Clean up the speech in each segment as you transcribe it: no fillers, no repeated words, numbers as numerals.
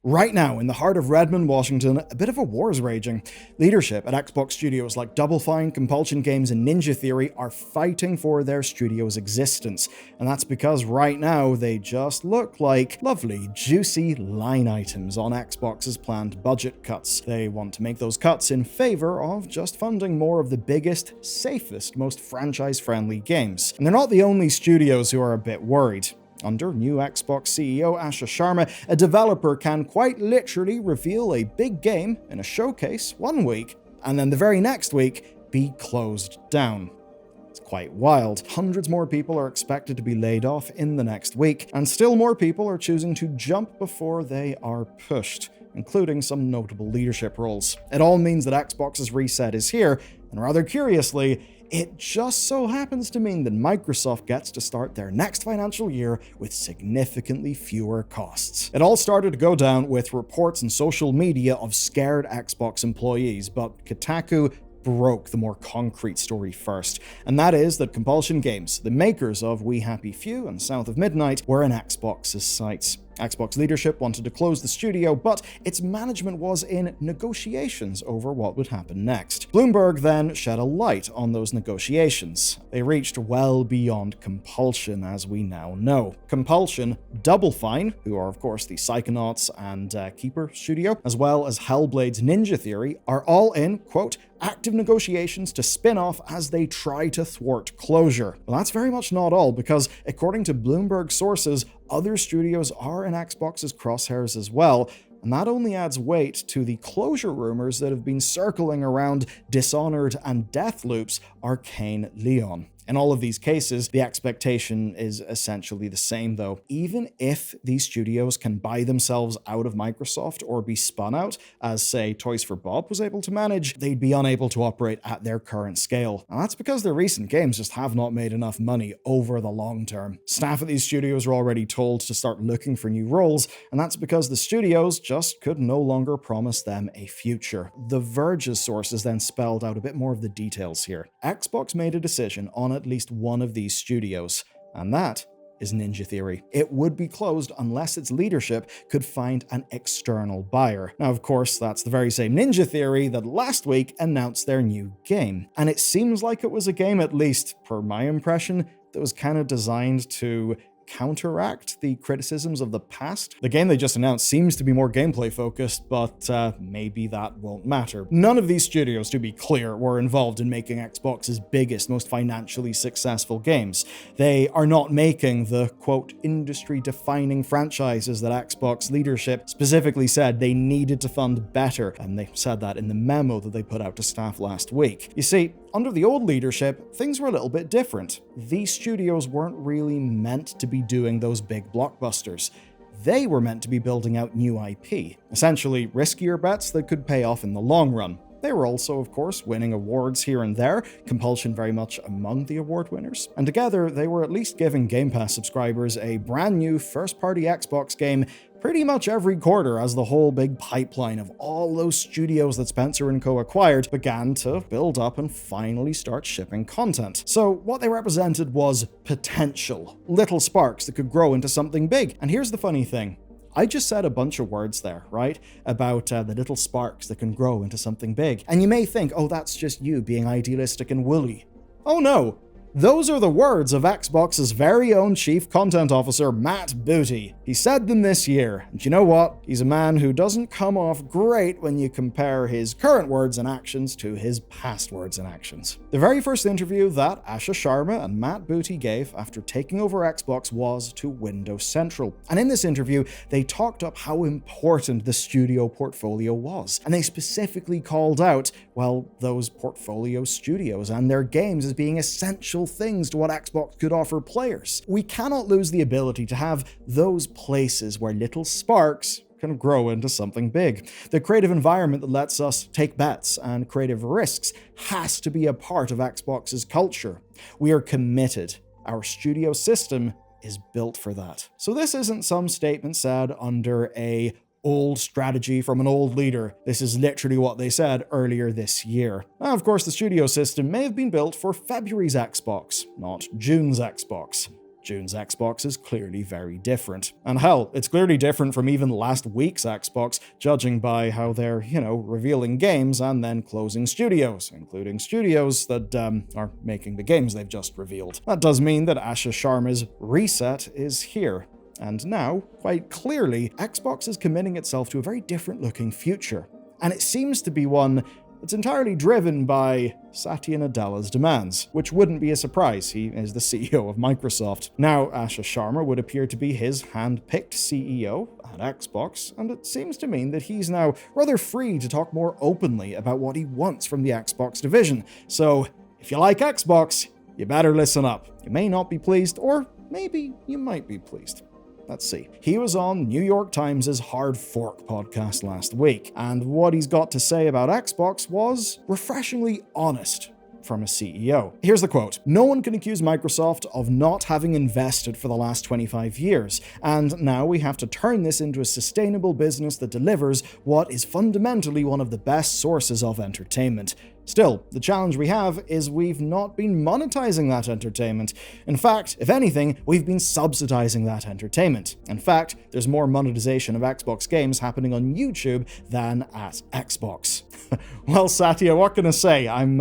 Right now, in the heart of Redmond, Washington, a bit of a war is raging. Leadership at Xbox studios like Double Fine, Compulsion Games, and Ninja Theory are fighting for their studio's existence. And that's because right now, they just look like lovely, juicy line items on Xbox's planned budget cuts. They want to make those cuts in favor of just funding more of the biggest, safest, most franchise-friendly games. And they're not the only studios who are a bit worried. Under new Xbox CEO Asha Sharma, a developer can quite literally reveal a big game in a showcase one week, and then the very next week be closed down. It's quite wild. Hundreds more people are expected to be laid off in the next week, and still more people are choosing to jump before they are pushed, including some notable leadership roles. It all means that Xbox's reset is here, and rather curiously, it just so happens to mean that Microsoft gets to start their next financial year with significantly fewer costs. It all started to go down with reports in social media of scared Xbox employees, but Kotaku broke the more concrete story first, and that is that Compulsion Games, the makers of We Happy Few and South of Midnight, were in Xbox's sights. Xbox leadership wanted to close the studio, but its management was in negotiations over what would happen next. Bloomberg then shed a light on those negotiations. They reached well beyond Compulsion, as we now know. Compulsion, Double Fine, who are of course the Psychonauts and Keeper studio, as well as Hellblade's Ninja Theory, are all in, quote, active negotiations to spin off as they try to thwart closure. Well, that's very much not all, because according to Bloomberg sources, other studios are in Xbox's crosshairs as well, and that only adds weight to the closure rumors that have been circling around Dishonored and Deathloop's Arkane Lyon. In all of these cases, the expectation is essentially the same though. Even if these studios can buy themselves out of Microsoft or be spun out, as say Toys for Bob was able to manage, they'd be unable to operate at their current scale. And that's because their recent games just have not made enough money over the long term. Staff at these studios are already told to start looking for new roles, and that's because the studios just could no longer promise them a future. The Verge's sources then spelled out a bit more of the details here. Xbox made a decision on at least one of these studios, and that is Ninja Theory. It would be closed unless its leadership could find an external buyer. Now, of course, that's the very same Ninja Theory that last week announced their new game. And it seems like it was a game, at least per my impression, that was kind of designed to counteract the criticisms of the past. The game they just announced seems to be more gameplay focused, but maybe that won't matter. None of these studios, to be clear, were involved in making Xbox's biggest, most financially successful games. They are not making the, quote, industry-defining franchises that Xbox leadership specifically said they needed to fund better, and they said that in the memo that they put out to staff last week. You see, under the old leadership, things were a little bit different. These studios weren't really meant to be doing those big blockbusters. They were meant to be building out new IP, essentially riskier bets that could pay off in the long run. They were also, of course, winning awards here and there, Compulsion very much among the award winners. And together, they were at least giving Game Pass subscribers a brand new first-party Xbox game pretty much every quarter as the whole big pipeline of all those studios that Spencer & Co. acquired began to build up and finally start shipping content. So what they represented was potential, little sparks that could grow into something big. And here's the funny thing. I just said a bunch of words there, right? About the little sparks that can grow into something big. And you may think, oh, that's just you being idealistic and woolly. Oh no, those are the words of Xbox's very own chief content officer, Matt Booty. He said them this year, and you know what? He's a man who doesn't come off great when you compare his current words and actions to his past words and actions. The very first interview that Asha Sharma and Matt Booty gave after taking over Xbox was to Windows Central. And in this interview, they talked up how important the studio portfolio was. And they specifically called out, well, those portfolio studios and their games as being essential things to what Xbox could offer players. We cannot lose the ability to have those places where little sparks can grow into something big. The creative environment that lets us take bets and creative risks has to be a part of Xbox's culture. We are committed. Our studio system is built for that. So this isn't some statement said under a old strategy from an old leader. This is literally what they said earlier this year. Now, of course, the studio system may have been built for February's Xbox, not June's Xbox. June's Xbox is clearly very different. And hell, it's clearly different from even last week's Xbox, judging by how they're, revealing games and then closing studios, including studios that are making the games they've just revealed. That does mean that Asha Sharma's reset is here. And now, quite clearly, Xbox is committing itself to a very different looking future. And it seems to be one that's entirely driven by Satya Nadella's demands, which wouldn't be a surprise. He is the CEO of Microsoft. Now, Asha Sharma would appear to be his hand-picked CEO at Xbox, and it seems to mean that he's now rather free to talk more openly about what he wants from the Xbox division. So, if you like Xbox, you better listen up. You may not be pleased, or maybe you might be pleased. Let's see. He was on New York Times' Hard Fork podcast last week, and what he's got to say about Xbox was refreshingly honest from a CEO. Here's the quote. "No one can accuse Microsoft of not having invested for the last 25 years, and now we have to turn this into a sustainable business that delivers what is fundamentally one of the best sources of entertainment. Still, the challenge we have is we've not been monetizing that entertainment. In fact, if anything, we've been subsidizing that entertainment. In fact, there's more monetization of Xbox games happening on YouTube than at Xbox." Well, Satya, what can I say? I'm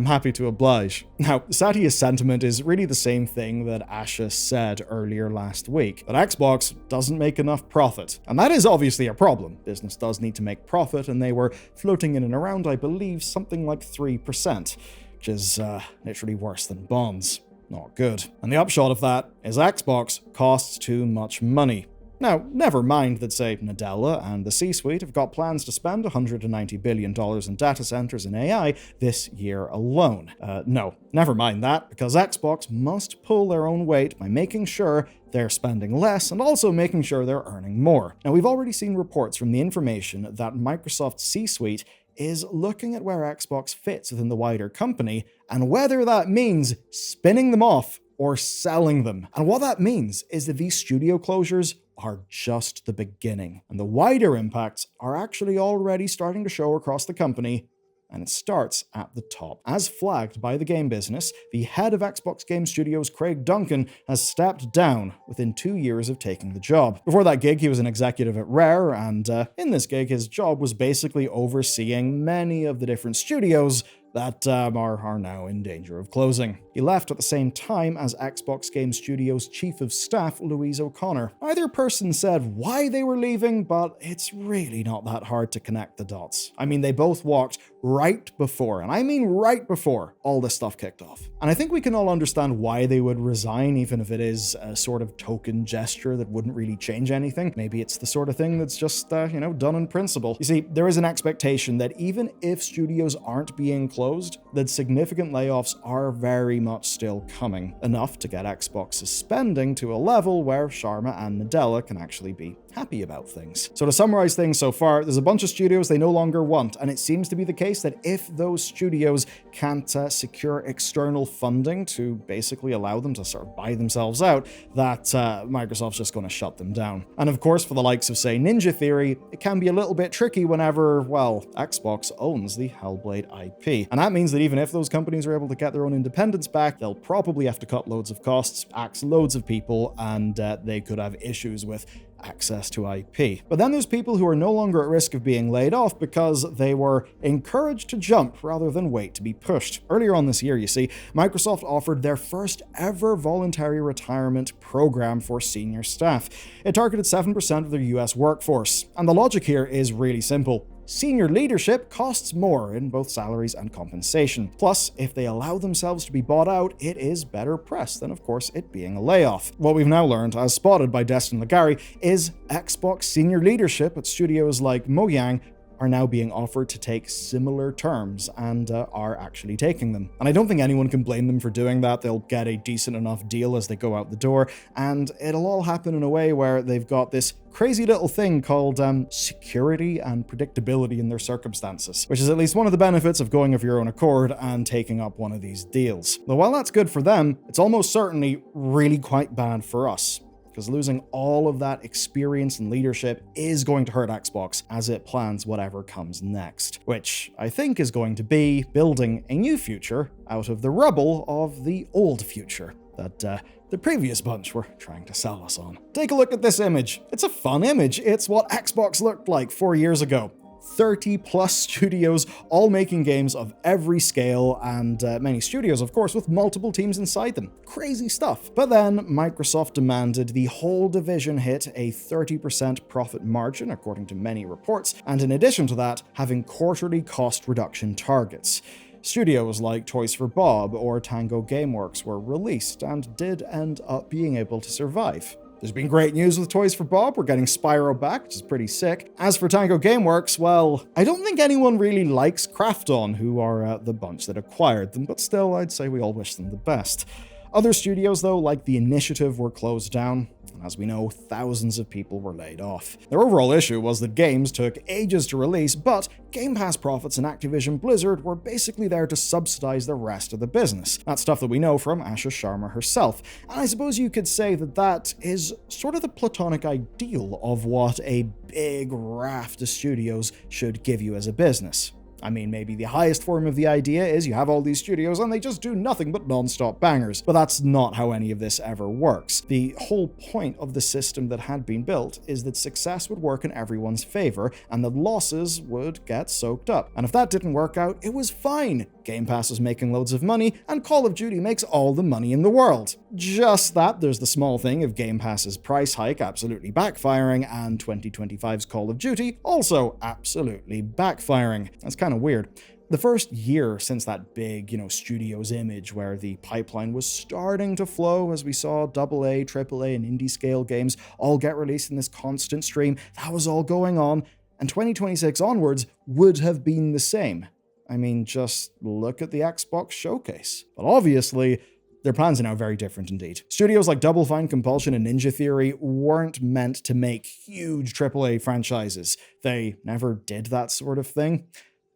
happy to oblige. Now, Satya's sentiment is really the same thing that Asha said earlier last week, that Xbox doesn't make enough profit. And that is obviously a problem. Business does need to make profit, and they were floating in and around, I believe, something like 3%, which is literally worse than bonds. Not good. And the upshot of that is Xbox costs too much money. Now, never mind that, say, Nadella and the C-suite have got plans to spend $190 billion in data centers and AI this year alone. No, never mind that, because Xbox must pull their own weight by making sure they're spending less and also making sure they're earning more. Now, we've already seen reports from the information that Microsoft's C-suite is looking at where Xbox fits within the wider company and whether that means spinning them off or selling them. And what that means is that these studio closures are just the beginning, and the wider impacts are actually already starting to show across the company, and it starts at the top. As flagged by the game business, the head of Xbox Game Studios, Craig Duncan, has stepped down within 2 years of taking the job. Before that gig, he was an executive at Rare, and in this gig, his job was basically overseeing many of the different studios that are now in danger of closing. He left at the same time as Xbox Game Studios Chief of Staff Louise O'Connor. Neither person said why they were leaving, but it's really not that hard to connect the dots. I mean, they both walked right before, and I mean right before, all this stuff kicked off. And I think we can all understand why they would resign, even if it is a sort of token gesture that wouldn't really change anything. Maybe it's the sort of thing that's just, done in principle. You see, there is an expectation that even if studios aren't being closed, that significant layoffs are very much still coming, enough to get Xbox's spending to a level where Sharma and Nadella can actually be happy about things. So to summarize things so far, there's a bunch of studios they no longer want, and it seems to be the case that if those studios can't secure external funding to basically allow them to sort of buy themselves out, that Microsoft's just going to shut them down. And of course, for the likes of, say, Ninja Theory, it can be a little bit tricky whenever, well, Xbox owns the Hellblade IP. And that means that even if those companies are able to get their own independence back, they'll probably have to cut loads of costs, axe loads of people, and they could have issues with access to IP. But then there's people who are no longer at risk of being laid off because they were encouraged to jump rather than wait to be pushed. Earlier on this year, you see, Microsoft offered their first ever voluntary retirement program for senior staff. It targeted 7% of their US workforce. And the logic here is really simple. Senior leadership costs more in both salaries and compensation. Plus, if they allow themselves to be bought out, it is better press than, of course, it being a layoff. What we've now learned, as spotted by Destin Legary, is Xbox senior leadership at studios like Mojang are now being offered to take similar terms and are actually taking them. And I don't think anyone can blame them for doing that. They'll get a decent enough deal as they go out the door, and it'll all happen in a way where they've got this crazy little thing called security and predictability in their circumstances, which is at least one of the benefits of going of your own accord and taking up one of these deals. Though while that's good for them, it's almost certainly really quite bad for us, because losing all of that experience and leadership is going to hurt Xbox as it plans whatever comes next, which I think is going to be building a new future out of the rubble of the old future that the previous bunch were trying to sell us on. Take a look at this image. It's a fun image. It's what Xbox looked like 4 years ago. 30 plus studios, all making games of every scale, and many studios, of course, with multiple teams inside them. Crazy stuff. But then Microsoft demanded the whole division hit a 30% profit margin, according to many reports, and in addition to that, having quarterly cost reduction targets. Studios like Toys for Bob or Tango Gameworks were released and did end up being able to survive. There's been great news with Toys for Bob. We're getting Spyro back, which is pretty sick. As for Tango Gameworks, well, I don't think anyone really likes Krafton, who are the bunch that acquired them, but still, I'd say we all wish them the best. Other studios, though, like The Initiative, were closed down. And as we know, thousands of people were laid off. Their overall issue was that games took ages to release, but Game Pass profits in Activision Blizzard were basically there to subsidize the rest of the business. That's stuff that we know from Asha Sharma herself. And I suppose you could say that that is sort of the platonic ideal of what a big raft of studios should give you as a business. I mean, maybe the highest form of the idea is you have all these studios and they just do nothing but non-stop bangers, but that's not how any of this ever works. The whole point of the system that had been built is that success would work in everyone's favor and that losses would get soaked up. And if that didn't work out, it was fine. Game Pass was making loads of money, and Call of Duty makes all the money in the world. Just that there's the small thing of Game Pass's price hike absolutely backfiring, and 2025's Call of Duty also absolutely backfiring. That's kind of weird. The first year since that big, studios image where the pipeline was starting to flow as we saw AA, AAA, and indie scale games all get released in this constant stream, that was all going on, and 2026 onwards would have been the same. I mean, just look at the Xbox showcase. But obviously, their plans are now very different indeed. Studios like Double Fine, Compulsion, and Ninja Theory weren't meant to make huge AAA franchises. They never did that sort of thing.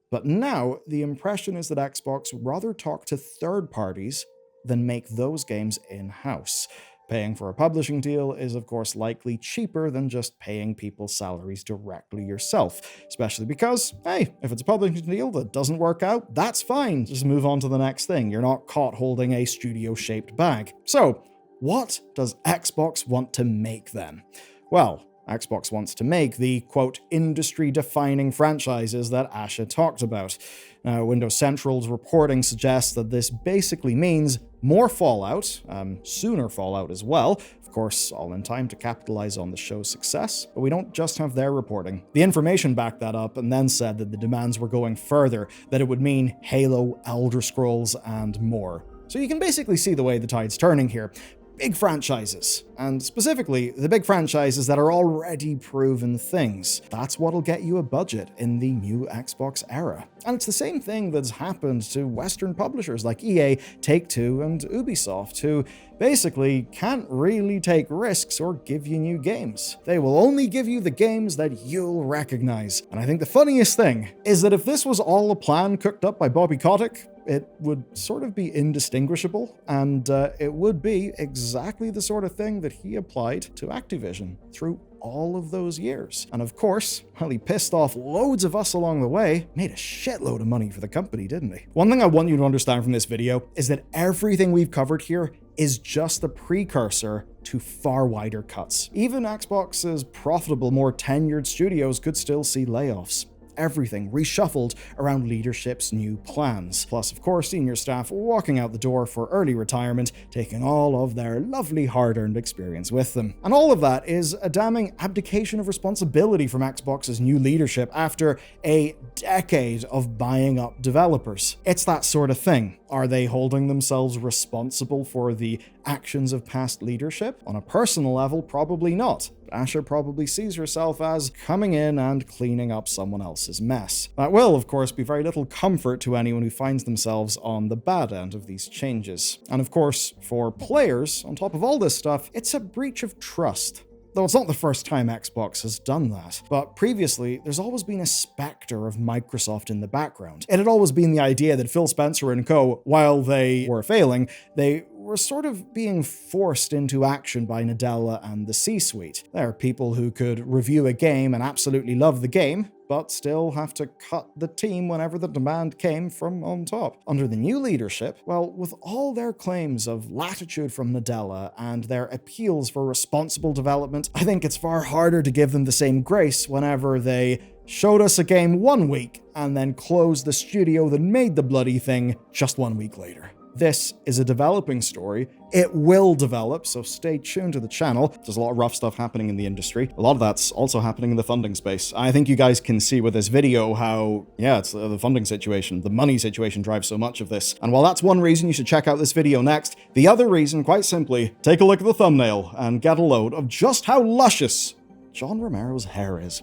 But now, the impression is that Xbox rather talk to third parties than make those games in-house. Paying for a publishing deal is, of course, likely cheaper than just paying people's salaries directly yourself, especially because, hey, if it's a publishing deal that doesn't work out, that's fine. Just move on to the next thing. You're not caught holding a studio-shaped bag. So, what does Xbox want to make then? Well, Xbox wants to make the, quote, industry-defining franchises that Asha talked about. Now, Windows Central's reporting suggests that this basically means more Fallout, sooner Fallout as well, of course, all in time to capitalize on the show's success, but we don't just have their reporting. The information backed that up and then said that the demands were going further, that it would mean Halo, Elder Scrolls, and more. So you can basically see the way the tide's turning here. Big franchises, and specifically the big franchises that are already proven things. That's what'll get you a budget in the new Xbox era. And it's the same thing that's happened to Western publishers like EA, Take-Two, and Ubisoft, who basically can't really take risks or give you new games. They will only give you the games that you'll recognize. And I think the funniest thing is that if this was all a plan cooked up by Bobby Kotick, it would sort of be indistinguishable, and it would be exactly the sort of thing that he applied to Activision through all of those years. And of course, while he pissed off loads of us along the way, made a shitload of money for the company, didn't he? One thing I want you to understand from this video is that everything we've covered here is just the precursor to far wider cuts. Even Xbox's profitable, more tenured studios could still see layoffs. Everything reshuffled around leadership's new plans. Plus, of course, senior staff walking out the door for early retirement, taking all of their lovely hard-earned experience with them. And all of that is a damning abdication of responsibility from Xbox's new leadership after a decade of buying up developers. It's that sort of thing. Are they holding themselves responsible for the actions of past leadership? On a personal level, probably not. Asha probably sees herself as coming in and cleaning up someone else's mess. That will, of course, be very little comfort to anyone who finds themselves on the bad end of these changes. And of course, for players, on top of all this stuff, it's a breach of trust. Though it's not the first time Xbox has done that. But previously, there's always been a specter of Microsoft in the background. It had always been the idea that Phil Spencer and co., while they were failing, they were sort of being forced into action by Nadella and the C-suite. There are people who could review a game and absolutely love the game, but still have to cut the team whenever the demand came from on top. Under the new leadership, well, with all their claims of latitude from Nadella and their appeals for responsible development, I think it's far harder to give them the same grace whenever they showed us a game 1 week and then closed the studio that made the bloody thing just 1 week later. This is a developing story. It will develop, so stay tuned to the channel. There's a lot of rough stuff happening in the industry. A lot of that's also happening in the funding space. I think you guys can see with this video how, yeah, it's the funding situation, the money situation drives so much of this. And while that's one reason you should check out this video next, the other reason, quite simply, take a look at the thumbnail and get a load of just how luscious John Romero's hair is.